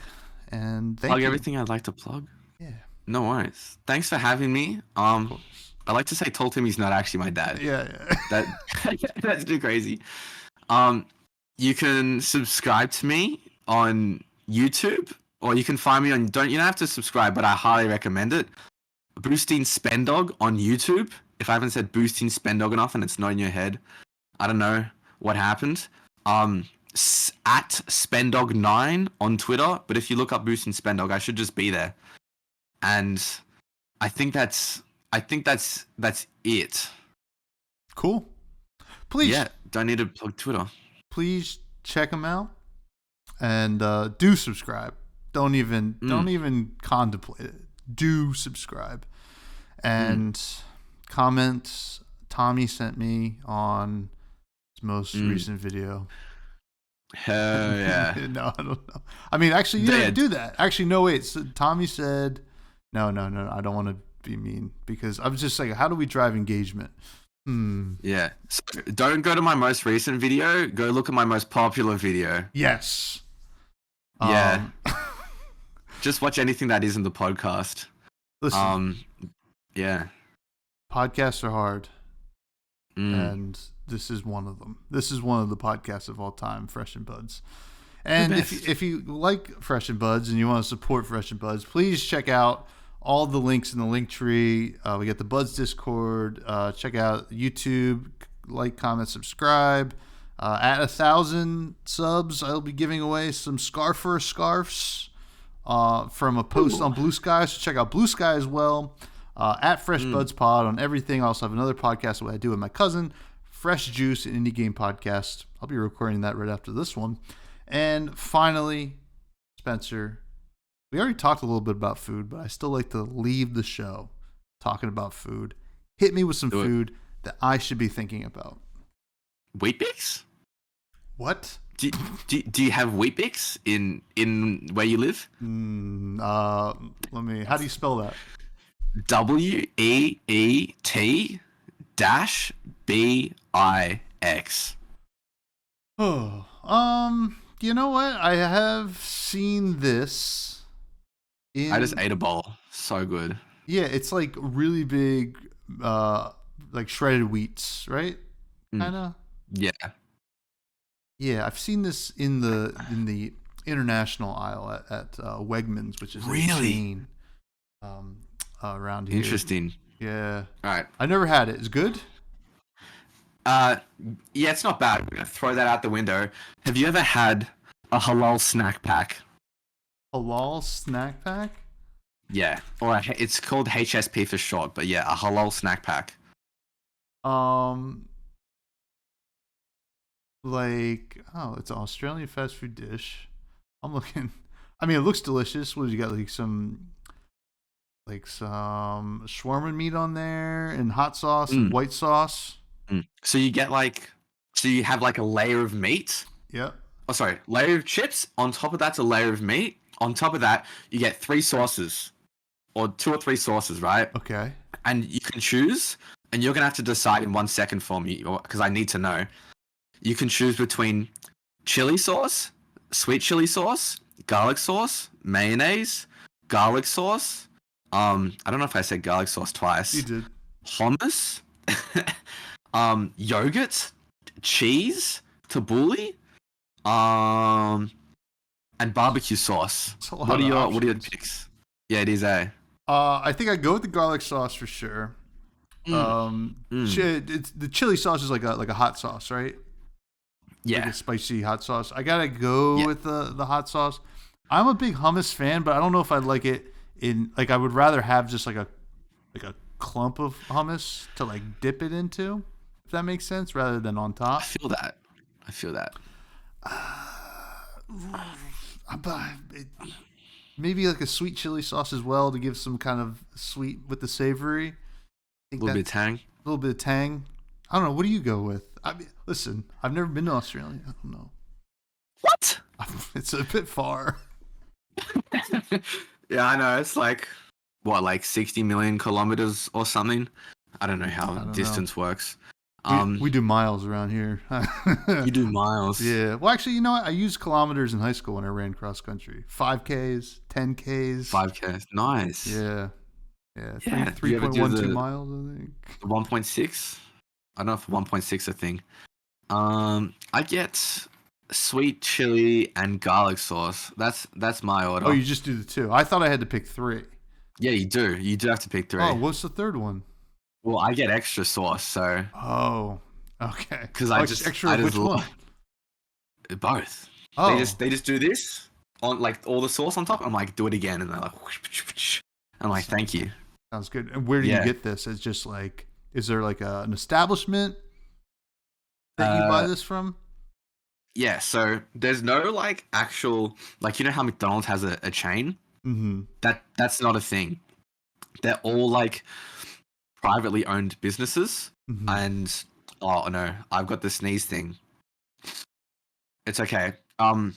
and thank you. Everything I'd like to plug. Yeah. No worries. Thanks for having me. I like to say Tall Timmy's not actually my dad. Yeah. That's too crazy. You can subscribe to me on YouTube, or you can find me on. You don't have to subscribe, but I highly recommend it. Boosting Spendog on YouTube. If I haven't said Boosting Spendog enough and it's not in your head, I don't know what happened. At Spendog9 on Twitter, but if you look up Boosting Spendog, I should just be there. And I think that's it. Cool. Please. Yeah, don't need to plug Twitter. Please check them out, and do subscribe. Don't even contemplate it. Do subscribe, and comment. Tommy sent me on his most recent video. Hell yeah. No, I don't know. I mean, actually, you didn't do that. Actually, no, wait. So Tommy said, no. I don't want to be mean, because I was just like, how do we drive engagement? Yeah. So don't go to my most recent video. Go look at my most popular video. Yes. Yeah. Just watch anything that isn't the podcast. Listen. Yeah. Podcasts are hard. And this is one of them. This is one of the podcasts of all time, Fresh and Buds. And if you like Fresh and Buds and you want to support Fresh and Buds, please check out all the links in the Linktree. We got the Buds Discord. Check out YouTube. Like, comment, subscribe. At 1,000 subs, I'll be giving away some scarfs from a post on Blue Sky. So check out Blue Sky as well. At Fresh Buds Pod on everything. I also have another podcast that I do with my cousin, Fresh Juice, an indie game podcast. I'll be recording that right after this one. And finally, Spencer, we already talked a little bit about food, but I still like to leave the show talking about food. Hit me with some food that I should be thinking about. Weet-Bix? What? Do you have Weet-Bix in where you live? How do you spell that? WEET-BIX. Oh, you know what? I have seen this. I just ate a bowl. So good. Yeah, it's like really big, like shredded wheats, right? Kind of. Yeah. Yeah, I've seen this in the international aisle at Wegmans, which is a chain around here. Interesting. Yeah. All right. I never had it. It's good? Yeah, it's not bad. We're going to throw that out the window. Have you ever had a halal snack pack? Halal snack pack? Yeah. Or it's called HSP for short, but yeah, a halal snack pack. It's an Australian fast food dish. I'm looking. I mean, it looks delicious. What do you got? Like some shawarma meat on there and hot sauce and white sauce. So you get you have like a layer of meat. Yep. Oh, sorry, layer of chips. On top of that's a layer of meat. On top of that, you get 3 sauces, or 2 or 3 sauces, right? Okay. And you can choose, and you're gonna have to decide in 1 second for me, because I need to know. You can choose between chili sauce, sweet chili sauce, garlic sauce, mayonnaise, garlic sauce. I don't know if I said garlic sauce twice. You did. Hummus, yogurt, cheese, tabbouleh, and barbecue sauce. It's a lot What of are your options. picks? Yeah, it is a. I think I'd go with the garlic sauce for sure. It's the chili sauce is like a hot sauce, right? Like Yeah. a spicy hot sauce. I gotta go Yeah. with the hot sauce. I'm a big hummus fan, but I don't know if I'd like it in like I would rather have just like a clump of hummus to like dip it into, if that makes sense, rather than on I top. feel that. I feel that. Maybe like a sweet chili sauce as well to give some kind of sweet with the savory. I A think little bit of that's tang. a little bit of tang. I don't know. What do you go with? I mean, listen, I've never been to Australia. I don't know. What? It's a bit far. Yeah, I know. It's like what, like 60 million kilometers or something. I don't know how don't know. distance works. We do miles around here. You do miles. Yeah. Well, actually, you know what? I used kilometers in high school when I ran cross country. 5Ks, 10Ks. 5K. Nice. Yeah. Yeah. Yeah. 3.12 miles, I think. 1.6. I don't know if 1.6 a thing. I get sweet chili and garlic sauce. That's my order. Oh, you just do the two. I thought I had to pick three. Yeah, you do. You do have to pick 3. Oh, what's the third one? Well, I get extra sauce, so Oh, okay. because extra. Which one? Both. Oh, They just do this on like all the sauce on top. I'm like, do it again, and they're like, I'm like, thank you. sounds good. And where do you Yeah. get this? It's just like, is there like an establishment that you buy this from? Yeah, so there's no like actual like you know how McDonald's has a chain? Mm-hmm. That's not a thing. They're all like privately owned businesses, Mm-hmm. and oh no, I've got the sneeze thing. It's okay.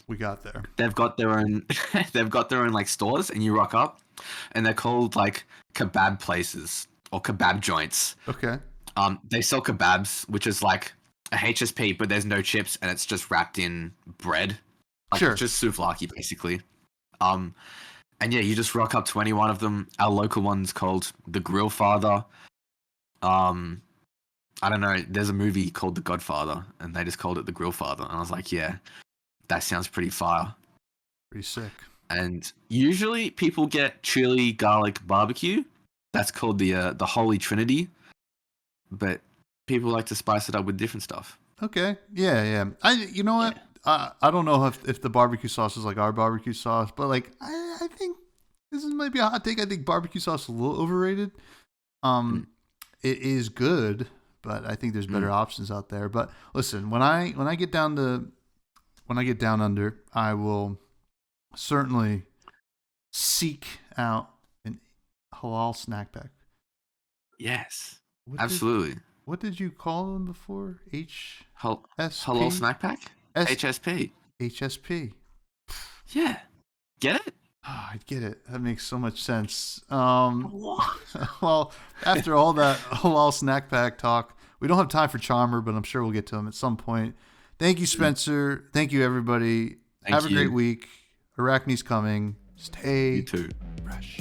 We got there. They've got their own they've got their own like stores, and you rock up, and they're called like kebab places or kebab joints. Okay. They sell kebabs, which is like a HSP, but there's no chips, and it's just wrapped in bread, like Sure. just souvlaki basically. And yeah, you just rock up to any one of them. Our local one's called the Grill Father. I don't know. There's a movie called The Godfather, and they just called it the Grill Father, and I was like, yeah, that sounds pretty fire. Pretty sick. And usually people get chili, garlic, barbecue. That's called the Holy Trinity. But people like to spice it up with different stuff. Okay. Yeah. You know what? I don't know if the barbecue sauce is like our barbecue sauce, but like I think this is maybe a hot take. I think barbecue sauce is a little overrated. It is good, but I think there's better options out there. But listen, when I get down under, I will certainly seek out an halal snack pack. Yes, What absolutely. What did you call them before? Halal HSP? snack pack? HSP. HSP. Yeah. Get it? Oh, I get it. That makes so much sense. Well, after all that halal snack pack talk, we don't have time for Charmer, but I'm sure we'll get to him at some point. Thank you, Spencer. Thank you, everybody. Thank Have a you. great week. Arakni's coming. Stay You too. fresh.